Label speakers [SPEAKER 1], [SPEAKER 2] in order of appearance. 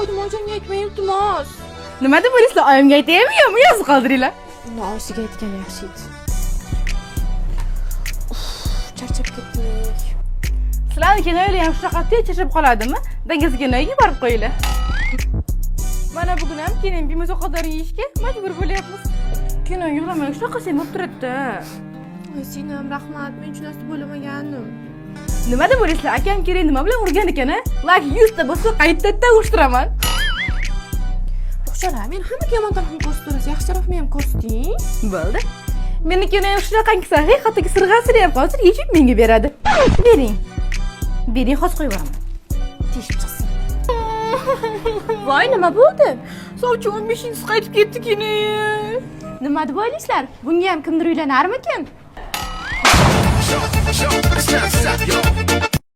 [SPEAKER 1] qo'ydim, o'shanga aytmay iltimos.
[SPEAKER 2] Nima deb o'ylaysizlar? Oyimga aytaymi, yozib qoldiringlar.
[SPEAKER 1] Uni oshiga aytgan yaxshi edi. Charchab ketdik.
[SPEAKER 2] Sizlarni kinoylar ham shunaqa tez qoladimi? Dangiz kinoga borib qo'yinglar. Mana bugun ham keling bimiz qadar yeyishga majbur bo'lyapmiz. Kino yig'lamay shunaqa sevib turibdi.
[SPEAKER 1] Voy Sinam, rahmat. Men uch narsa bo'lmagandim.
[SPEAKER 2] Nima deb o'ylaysizlar? Akam kerak nima bilan urgan ekan, a? Like 100 ta bo'lsa qaytadan urishtiraman.
[SPEAKER 1] Ruxshora, men hamma yomon tarafini ko'rsatasiz. Yaxshi tarafini ham ko'rsating.
[SPEAKER 2] Bo'ldi. Menikini ham shunaqangi haqiqatdagi sirg'asini ham hozir yechib menga beradi. Bering. Bering, hozir qo'yib yuboraman. Teshib chiqsin.
[SPEAKER 1] Voy, nima bo'ldi?
[SPEAKER 2] Sovchi 15-inchisi qaytib ketdi kino.
[SPEAKER 1] Nima deb o'ylaysizlar? Bunga ham kimdir uylanarmikin?
[SPEAKER 3] Show, but it's not stop, yo.